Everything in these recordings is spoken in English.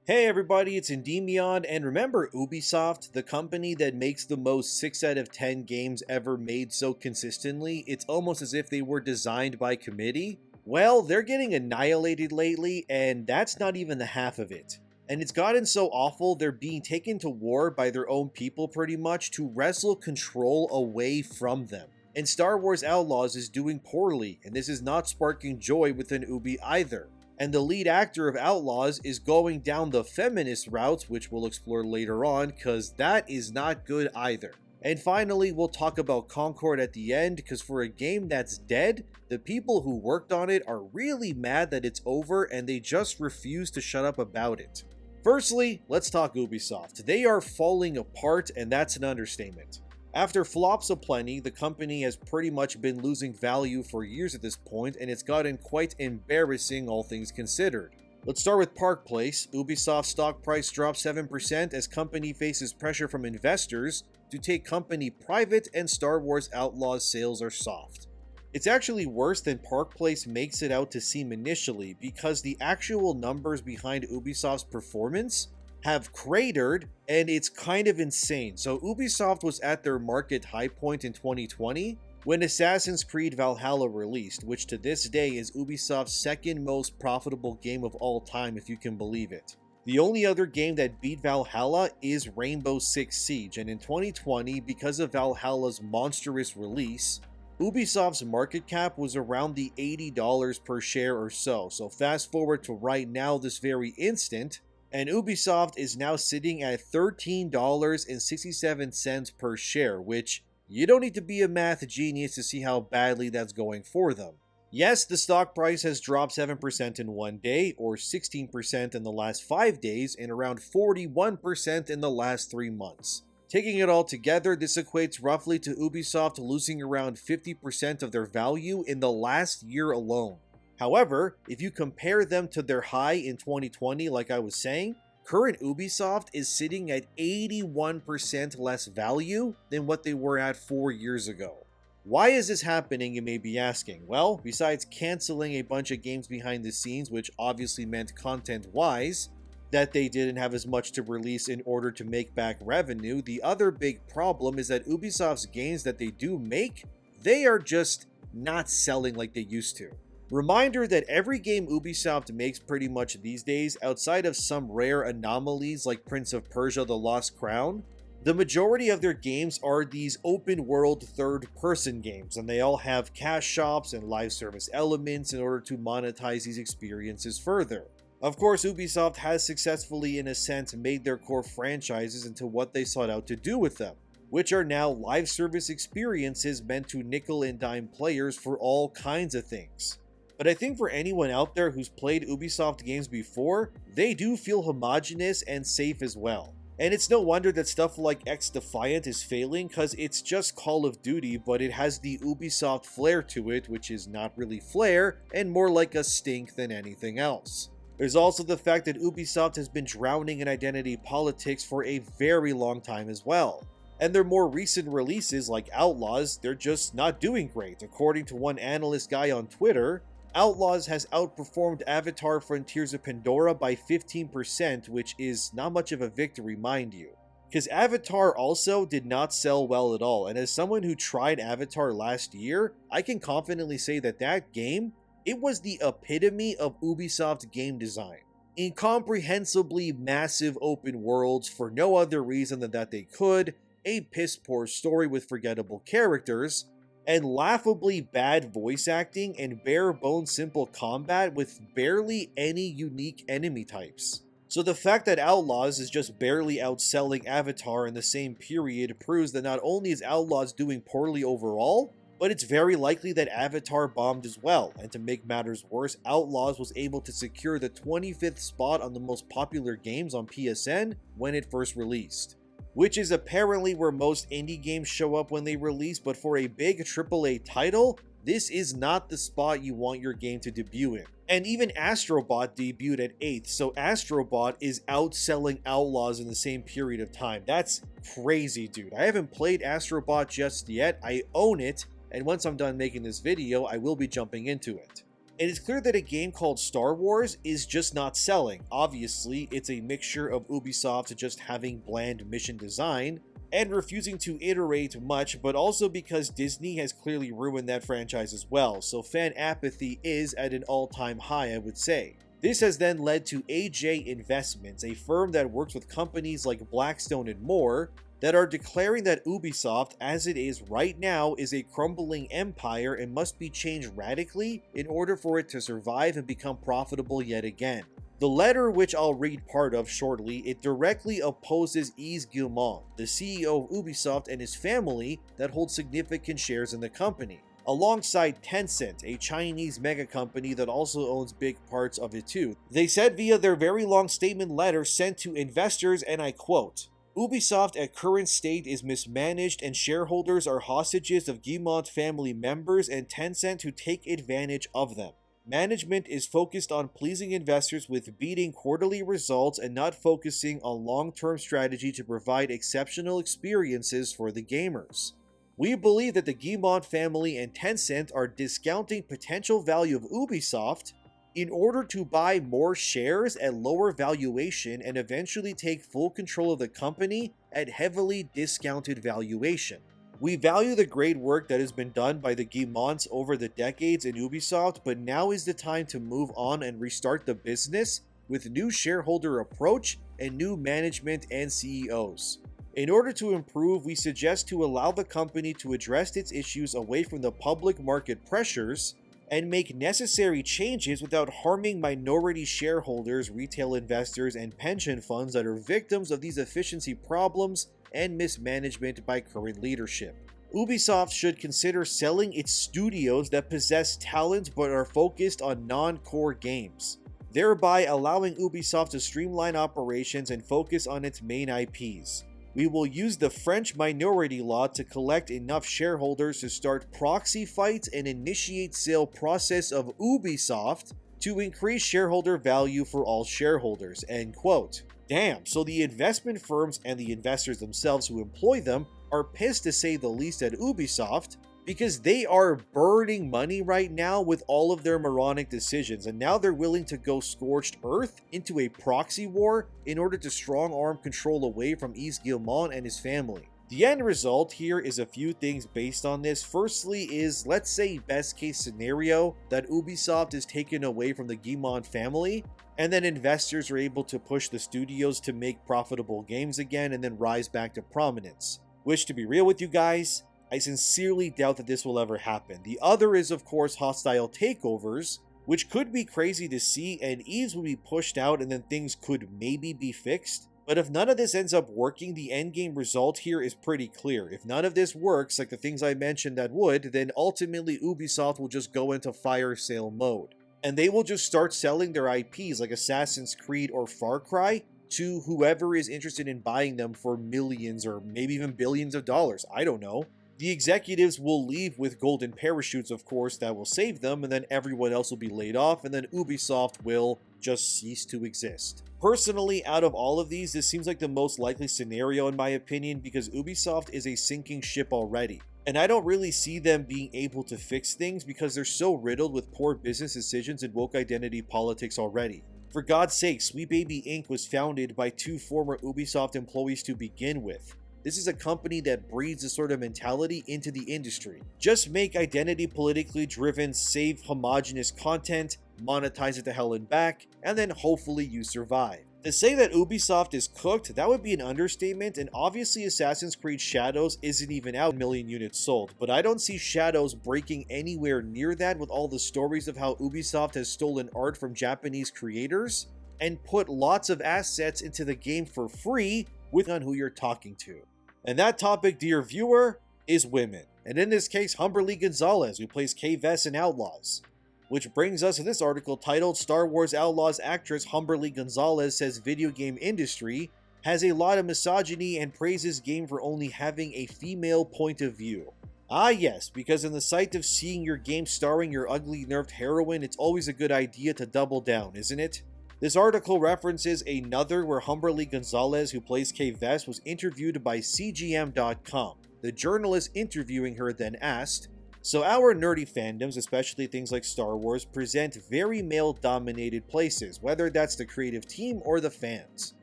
Hey everybody, it's ENDYMION, and remember Ubisoft, the company that makes the most 6 out of 10 games ever made so consistently, it's almost as if they were designed by committee? Well, they're getting annihilated lately, and that's not even the half of it. And it's gotten so awful, they're being taken to war by their own people pretty much to wrestle control away from them. And Star Wars Outlaws is doing poorly, and this is not sparking joy within Ubi either. And the lead actor of Outlaws is going down the feminist route, which we'll explore later on, because that is not good either. And finally, we'll talk about Concord at the end, because for a game that's dead, the people who worked on it are really mad that it's over and they just refuse to shut up about it. Firstly, let's talk Ubisoft. They are falling apart, and that's an understatement. After flops aplenty, the company has pretty much been losing value for years at this point, and it's gotten quite embarrassing all things considered. Let's start with Park Place. Ubisoft's stock price dropped 7% as company faces pressure from investors to take company private, and Star Wars Outlaws sales are soft. It's actually worse than Park Place makes it out to seem initially, because the actual numbers behind Ubisoft's performance have cratered, and it's kind of insane. So Ubisoft was at their market high point in 2020 when Assassin's Creed Valhalla released, which to this day is Ubisoft's second most profitable game of all time, if you can believe it. The only other game that beat Valhalla is Rainbow Six Siege, and in 2020, because of Valhalla's monstrous release, Ubisoft's market cap was around the $80 per share or so. So fast forward to right now, this very instant, and Ubisoft is now sitting at $13.67 per share, which you don't need to be a math genius to see how badly that's going for them. Yes, the stock price has dropped 7% in one day, or 16% in the last 5 days, and around 41% in the last 3 months. Taking it all together, this equates roughly to Ubisoft losing around 50% of their value in the last year alone. However, if you compare them to their high in 2020, like I was saying, current Ubisoft is sitting at 81% less value than what they were at 4 years ago. Why is this happening, you may be asking? Well, besides canceling a bunch of games behind the scenes, which obviously meant content-wise, that they didn't have as much to release in order to make back revenue, the other big problem is that Ubisoft's games that they do make, they are just not selling like they used to. Reminder that every game Ubisoft makes pretty much these days, outside of some rare anomalies like Prince of Persia: The Lost Crown, the majority of their games are these open world third-person games, and they all have cash shops and live service elements in order to monetize these experiences further. Of course, Ubisoft has successfully, in a sense, made their core franchises into what they sought out to do with them, which are now live service experiences meant to nickel and dime players for all kinds of things. But I think for anyone out there who's played Ubisoft games before, they do feel homogenous and safe as well. And it's no wonder that stuff like X-Defiant is failing, cause it's just Call of Duty, but it has the Ubisoft flair to it, which is not really flair, and more like a stink than anything else. There's also the fact that Ubisoft has been drowning in identity politics for a very long time as well. And their more recent releases like Outlaws, they're just not doing great. According to one analyst guy on Twitter, Outlaws has outperformed Avatar: Frontiers of Pandora by 15%, which is not much of a victory, mind you. Because Avatar also did not sell well at all, and as someone who tried Avatar last year, I can confidently say that that game, it was the epitome of Ubisoft game design. Incomprehensibly massive open worlds for no other reason than that they could, a piss-poor story with forgettable characters, and laughably bad voice acting and bare-bones simple combat with barely any unique enemy types. So the fact that Outlaws is just barely outselling Avatar in the same period proves that not only is Outlaws doing poorly overall, but it's very likely that Avatar bombed as well, and to make matters worse, Outlaws was able to secure the 25th spot on the most popular games on PSN when it first released. Which is apparently where most indie games show up when they release, but for a big AAA title, this is not the spot you want your game to debut in. And even Astrobot debuted at 8th, so Astrobot is outselling Outlaws in the same period of time. That's crazy, dude. I haven't played Astrobot just yet, I own it, and once I'm done making this video, I will be jumping into it. And it's clear that a game called Star Wars is just not selling. Obviously, it's a mixture of Ubisoft just having bland mission design and refusing to iterate much, but also because Disney has clearly ruined that franchise as well, so fan apathy is at an all-time high, I would say. This has then led to AJ Investments, a firm that works with companies like Blackstone and more, that are declaring that Ubisoft, as it is right now, is a crumbling empire and must be changed radically in order for it to survive and become profitable yet again. The letter, which I'll read part of shortly, it directly opposes Yves Guillemot, the CEO of Ubisoft, and his family that hold significant shares in the company, alongside Tencent, a Chinese mega company that also owns big parts of it too. They said via their very long statement letter sent to investors, and I quote, "Ubisoft at current state is mismanaged and shareholders are hostages of Guillemot family members and Tencent who take advantage of them. Management is focused on pleasing investors with beating quarterly results and not focusing on long-term strategy to provide exceptional experiences for the gamers. We believe that the Guillemot family and Tencent are discounting potential value of Ubisoft in order to buy more shares at lower valuation and eventually take full control of the company at heavily discounted valuation. We value the great work that has been done by the Guillemots over the decades in Ubisoft, but now is the time to move on and restart the business with new shareholder approach and new management and CEOs. In order to improve, we suggest to allow the company to address its issues away from the public market pressures and make necessary changes without harming minority shareholders, retail investors, and pension funds that are victims of these efficiency problems and mismanagement by current leadership. Ubisoft should consider selling its studios that possess talent but are focused on non-core games, thereby allowing Ubisoft to streamline operations and focus on its main IPs. We will use the French minority law to collect enough shareholders to start proxy fights and initiate sale process of Ubisoft to increase shareholder value for all shareholders." End quote. Damn, so the investment firms and the investors themselves who employ them are pissed to say the least at Ubisoft because they are burning money right now with all of their moronic decisions, and now they're willing to go scorched earth into a proxy war in order to strong-arm control away from Yves Guillemot and his family. The end result here is a few things based on this. Firstly is, let's say best case scenario, that Ubisoft is taken away from the Guillemot family, and then investors are able to push the studios to make profitable games again and then rise back to prominence. Which, to be real with you guys, I sincerely doubt that this will ever happen. The other is, of course, hostile takeovers, which could be crazy to see, and Yves will be pushed out and then things could maybe be fixed. But if none of this ends up working, the endgame result here is pretty clear. If none of this works, like the things I mentioned that would, then ultimately Ubisoft will just go into fire sale mode. And they will just start selling their IPs like Assassin's Creed or Far Cry to whoever is interested in buying them for millions or maybe even billions of dollars. I don't know. The executives will leave with golden parachutes, of course, that will save them, and then everyone else will be laid off, and then Ubisoft will just cease to exist. Personally, out of all of these, this seems like the most likely scenario in my opinion, because Ubisoft is a sinking ship already. And I don't really see them being able to fix things because they're so riddled with poor business decisions and woke identity politics already. For God's sake, Sweet Baby Inc. was founded by 2 former Ubisoft employees to begin with. This is a company that breeds this sort of mentality into the industry. Just make identity politically driven, save homogenous content, monetize it to hell and back, and then hopefully you survive. To say that Ubisoft is cooked, that would be an understatement, and obviously Assassin's Creed Shadows isn't even out 1 million units sold, but I don't see Shadows breaking anywhere near that with all the stories of how Ubisoft has stolen art from Japanese creators and put lots of assets into the game for free with on who you're talking to. And that topic, dear viewer, is women. And in this case, Humberly Gonzalez, who plays Kay Vess in Outlaws. Which brings us to this article titled Star Wars Outlaws actress Humberly Gonzalez says video game industry has a lot of misogyny and praises game for only having a female point of view. Ah yes, because in the sight of seeing your game starring your ugly nerfed heroine, it's always a good idea to double down, isn't it? This article references another where Humberly Gonzalez, who plays Kay Vess, was interviewed by CGM.com. The journalist interviewing her then asked, So our nerdy fandoms, especially things like Star Wars, present very male-dominated places, whether that's the creative team or the fans.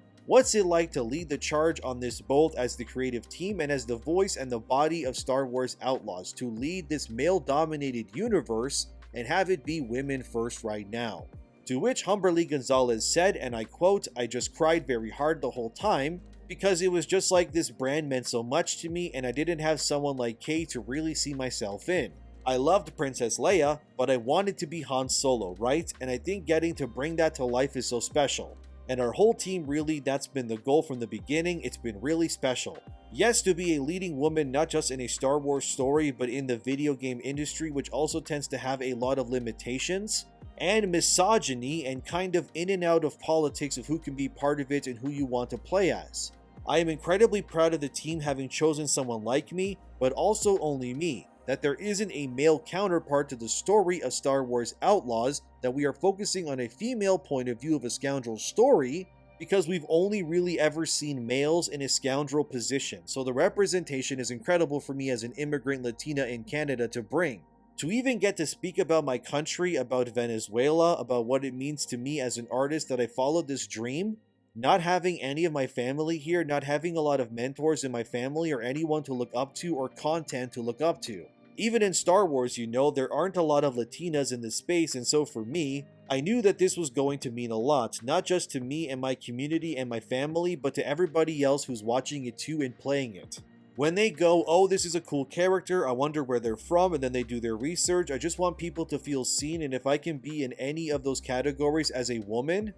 What's it like to lead the charge on this both as the creative team and as the voice and the body of Star Wars Outlaws, to lead this male-dominated universe and have it be women first right now? To which Humberly Gonzalez said, and I quote, "I just cried very hard the whole time, because it was just like this brand meant so much to me and I didn't have someone like Kay to really see myself in. I loved Princess Leia, but I wanted to be Han Solo, right? And I think getting to bring that to life is so special. And our whole team, really, that's been the goal from the beginning. It's been really special. Yes, to be a leading woman, not just in a Star Wars story, but in the video game industry, which also tends to have a lot of limitations, and misogyny, and kind of in and out of politics of who can be part of it and who you want to play as. I am incredibly proud of the team having chosen someone like me, but also only me. That there isn't a male counterpart to the story of Star Wars Outlaws, that we are focusing on a female point of view of a scoundrel story, because we've only really ever seen males in a scoundrel position, so the representation is incredible for me as an immigrant Latina in Canada to bring. To even get to speak about my country, about Venezuela, about what it means to me as an artist that I followed this dream, not having any of my family here, not having a lot of mentors in my family or anyone to look up to or content to look up to. Even in Star Wars, you know, there aren't a lot of Latinas in this space, and so for me, I knew that this was going to mean a lot, not just to me and my community and my family, but to everybody else who's watching it too and playing it. When they go, oh, this is a cool character, I wonder where they're from, and then they do their research, I just want people to feel seen, and if I can be in any of those categories as a woman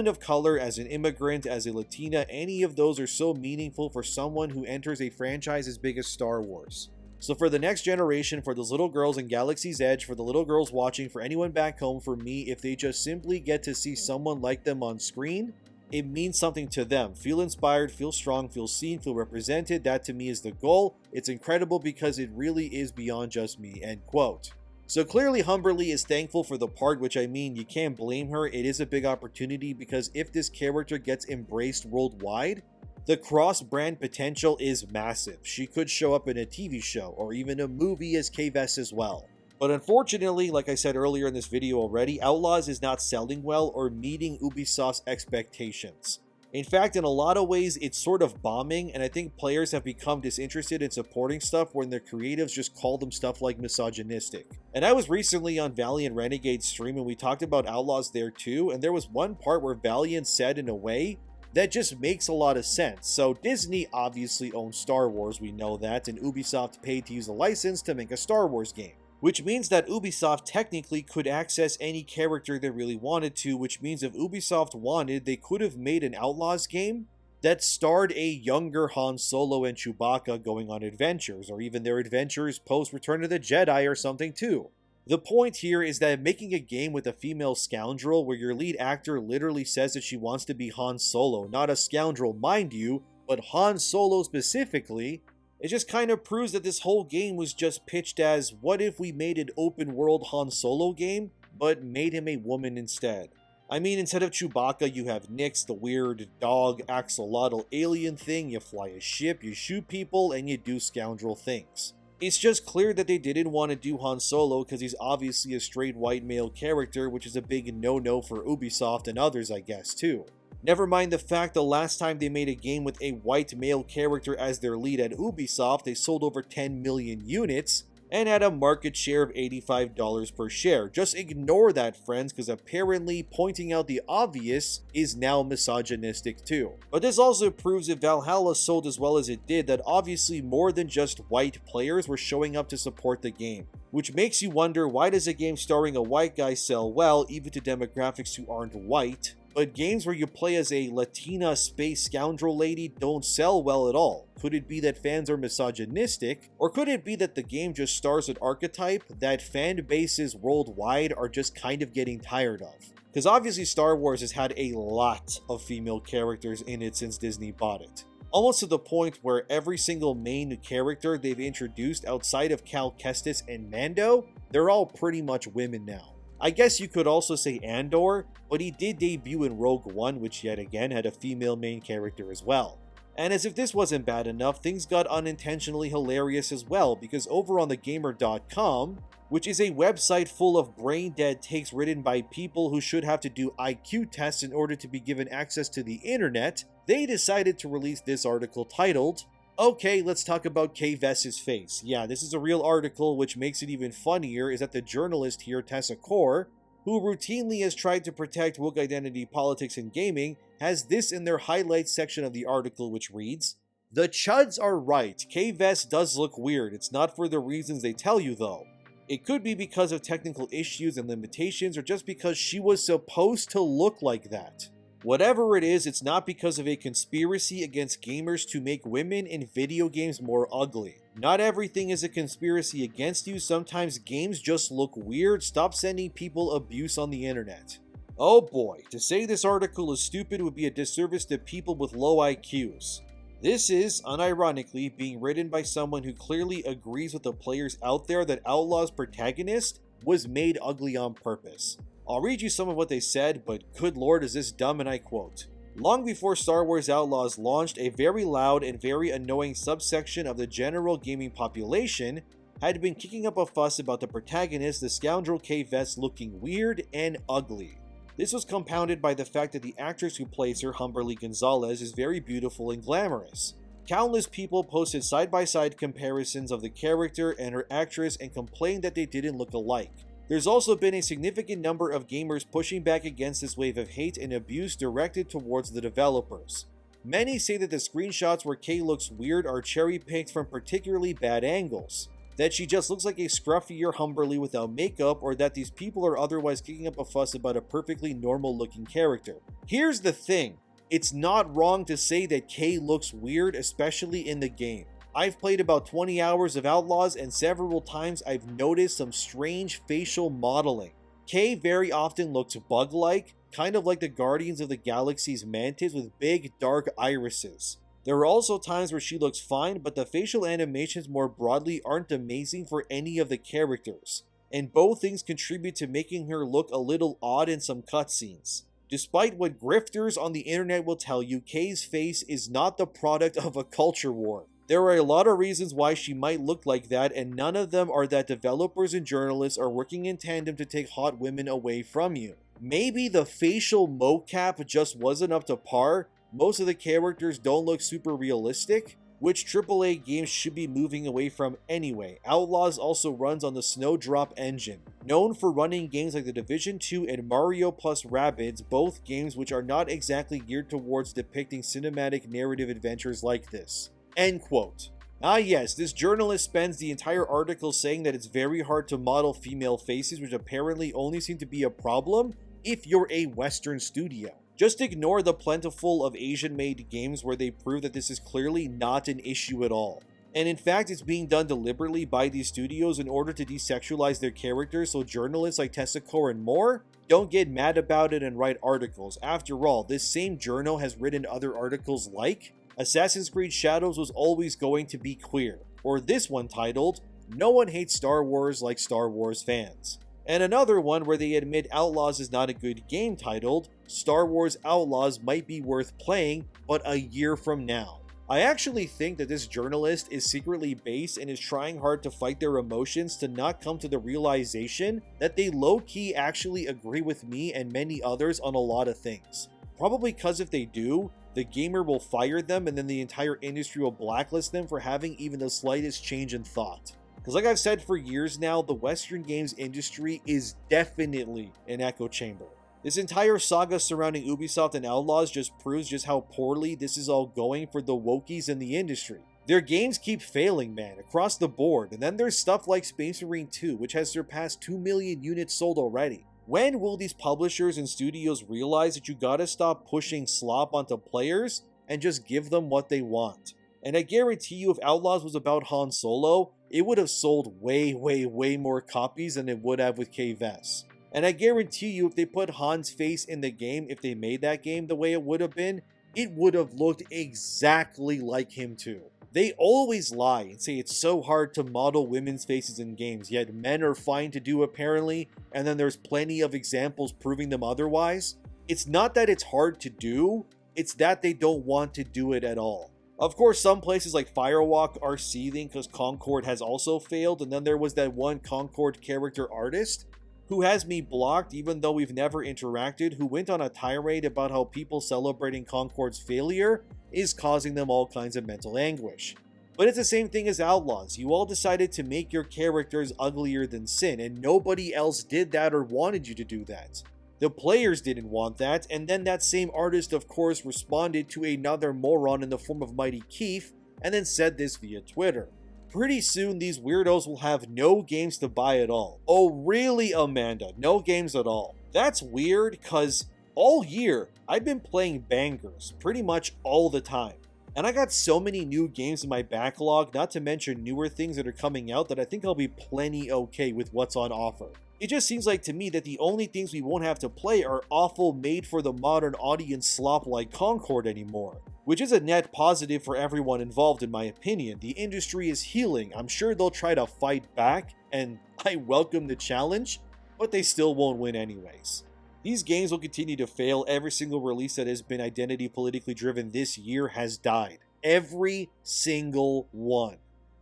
of color, as an immigrant, as a Latina, any of those are so meaningful for someone who enters a franchise as big as Star Wars. So for the next generation, for those little girls in Galaxy's Edge, for the little girls watching, for anyone back home, for me, if they just simply get to see someone like them on screen, it means something to them. Feel inspired, feel strong, feel seen, feel represented. That to me is the goal. It's incredible because it really is beyond just me, end quote. So clearly Humberly is thankful for the part, which I mean, you can't blame her. It is a big opportunity because if this character gets embraced worldwide, the cross-brand potential is massive. She could show up in a TV show or even a movie as K-Vess as well. But unfortunately, like I said earlier in this video already, Outlaws is not selling well or meeting Ubisoft's expectations. In fact, in a lot of ways, it's sort of bombing, and I think players have become disinterested in supporting stuff when their creatives just call them stuff like misogynistic. And I was recently on Valiant Renegade's stream and we talked about Outlaws there too, and there was one part where Valiant said in a way that just makes a lot of sense. So Disney obviously owns Star Wars, we know that, and Ubisoft paid to use a license to make a Star Wars game. Which means that Ubisoft technically could access any character they really wanted to, which means if Ubisoft wanted, they could have made an Outlaws game that starred a younger Han Solo and Chewbacca going on adventures, or even their adventures post Return of the Jedi or something too. The point here is that making a game with a female scoundrel where your lead actor literally says that she wants to be Han Solo, not a scoundrel mind you, but Han Solo specifically, it just kind of proves that this whole game was just pitched as, what if we made an open world Han Solo game, but made him a woman instead? I mean, instead of Chewbacca, you have Nix, the weird dog axolotl alien thing, you fly a ship, you shoot people, and you do scoundrel things. It's just clear that they didn't want to do Han Solo because he's obviously a straight white male character, which is a big no-no for Ubisoft and others, I guess, too. Never mind the fact the last time they made a game with a white male character as their lead at Ubisoft, they sold over 10 million units and had a market share of $85 per share. Just ignore that, friends, because apparently pointing out the obvious is now misogynistic too. But this also proves if Valhalla sold as well as it did, that obviously more than just white players were showing up to support the game. Which makes you wonder, why does a game starring a white guy sell well, even to demographics who aren't white, but games where you play as a Latina space scoundrel lady don't sell well at all? Could it be that fans are misogynistic? Or could it be that the game just stars an archetype that fan bases worldwide are just kind of getting tired of? Because obviously Star Wars has had a lot of female characters in it since Disney bought it. Almost to the point where every single main character they've introduced outside of Cal Kestis and Mando, they're all pretty much women now. I guess you could also say Andor, but he did debut in Rogue One, which yet again had a female main character as well. And as if this wasn't bad enough, things got unintentionally hilarious as well, because over on thegamer.com, which is a website full of brain-dead takes written by people who should have to do IQ tests in order to be given access to the internet, they decided to release this article titled, "Okay, let's talk about Kay Vess's face." Yeah, this is a real article, which makes it even funnier is that the journalist here, Tessa Core, who routinely has tried to protect woke identity politics in gaming, has this in their highlights section of the article, which reads, "The chuds are right, Kay Vess does look weird, it's not for the reasons they tell you though. It could be because of technical issues and limitations, or just because she was supposed to look like that. Whatever it is, it's not because of a conspiracy against gamers to make women in video games more ugly. Not everything is a conspiracy against you, sometimes games just look weird. Stop sending people abuse on the internet." Oh boy, to say this article is stupid would be a disservice to people with low IQs. This is, unironically, being written by someone who clearly agrees with the players out there that Outlaws' protagonist was made ugly on purpose. I'll read you some of what they said, but good lord is this dumb, and I quote, "Long before Star Wars Outlaws launched, a very loud and very annoying subsection of the general gaming population had been kicking up a fuss about the protagonist, the scoundrel Kay Vess, looking weird and ugly. This was compounded by the fact that the actress who plays her, Humberly Gonzalez, is very beautiful and glamorous. Countless people posted side-by-side comparisons of the character and her actress and complained that they didn't look alike. There's also been a significant number of gamers pushing back against this wave of hate and abuse directed towards the developers. Many say that the screenshots where Kay looks weird are cherry-picked from particularly bad angles, that she just looks like a scruffier Humberly without makeup, or that these people are otherwise kicking up a fuss about a perfectly normal-looking character. Here's the thing, it's not wrong to say that Kay looks weird, especially in the game. I've played about 20 hours of Outlaws, and several times I've noticed some strange facial modeling. Kay very often looks bug-like, kind of like the Guardians of the Galaxy's mantis with big, dark irises. There are also times where she looks fine, but the facial animations more broadly aren't amazing for any of the characters, and both things contribute to making her look a little odd in some cutscenes. Despite what grifters on the internet will tell you, Kay's face is not the product of a culture war. There are a lot of reasons why she might look like that, and none of them are that developers and journalists are working in tandem to take hot women away from you. Maybe the facial mocap just wasn't up to par. Most of the characters don't look super realistic, which AAA games should be moving away from anyway. Outlaws also runs on the Snowdrop engine, known for running games like The Division 2 and Mario plus Rabbids, both games which are not exactly geared towards depicting cinematic narrative adventures like this." End quote. Ah yes, this journalist spends the entire article saying that it's very hard to model female faces, which apparently only seem to be a problem if you're a Western studio. Just ignore the plentiful of Asian-made games where they prove that this is clearly not an issue at all. And in fact, it's being done deliberately by these studios in order to desexualize their characters so journalists like Tessa Core and more don't get mad about it and write articles. After all, this same journal has written other articles like Assassin's Creed Shadows was always going to be queer, or this one titled, "No one hates Star Wars like Star Wars fans." And another one where they admit Outlaws is not a good game titled, "Star Wars Outlaws might be worth playing, but a year from now." I actually think that this journalist is secretly based and is trying hard to fight their emotions to not come to the realization that they low-key actually agree with me and many others on a lot of things. Probably because if they do, the gamer will fire them and then the entire industry will blacklist them for having even the slightest change in thought. Because like I've said for years now, the Western games industry is definitely an echo chamber. This entire saga surrounding Ubisoft and Outlaws just proves just how poorly this is all going for the wokies in the industry. Their games keep failing, man, across the board, and then there's stuff like Space Marine 2, which has surpassed 2 million units sold already. When will these publishers and studios realize that you gotta stop pushing slop onto players and just give them what they want? And I guarantee you if Outlaws was about Han Solo, it would have sold way more copies than it would have with Kay Vess. And I guarantee you if they put Han's face in the game, if they made that game the way it would have been, it would have looked exactly like him too. They always lie and say it's so hard to model women's faces in games, yet men are fine to do apparently, and then there's plenty of examples proving them otherwise. It's not that it's hard to do, it's that they don't want to do it at all. Of course, some places like Firewalk are seething because Concord has also failed, and then there was that one Concord character artist who has me blocked even though we've never interacted, who went on a tirade about how people celebrating Concord's failure is causing them all kinds of mental anguish. But it's the same thing as Outlaws. You all decided to make your characters uglier than sin, and nobody else did that or wanted you to do that. The players didn't want that, and then that same artist of course responded to another moron in the form of Mighty Keith, and then said this via Twitter. Pretty soon these weirdos will have no games to buy at all. Oh really, Amanda? No games at all? That's weird, cause all year I've been playing bangers pretty much all the time. And I got so many new games in my backlog, not to mention newer things that are coming out, that I think I'll be plenty okay with what's on offer. It just seems like to me that the only things we won't have to play are awful made for the modern audience slop like Concord anymore. Which is a net positive for everyone involved in my opinion. The industry is healing. I'm sure they'll try to fight back, and I welcome the challenge, but they still won't win anyways. These games will continue to fail. Every single release that has been identity politically driven this year has died. Every single one.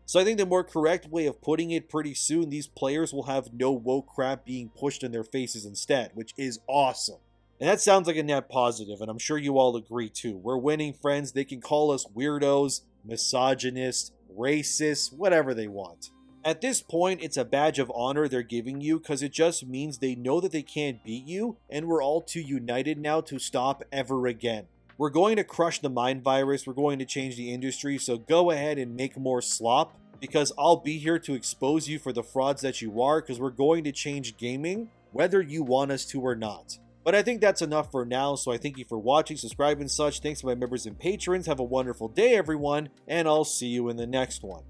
So I think the more correct way of putting it, pretty soon these players will have no woke crap being pushed in their faces instead, which is awesome. And that sounds like a net positive, and I'm sure you all agree too. We're winning, friends. They can call us weirdos, misogynists, racists, whatever they want. At this point, it's a badge of honor they're giving you because it just means they know that they can't beat you, and we're all too united now to stop ever again. We're going to crush the mind virus, we're going to change the industry, so go ahead and make more slop, because I'll be here to expose you for the frauds that you are, because we're going to change gaming, whether you want us to or not. But I think that's enough for now, so I thank you for watching, subscribing, and such. Thanks to my members and patrons. Have a wonderful day, everyone, and I'll see you in the next one.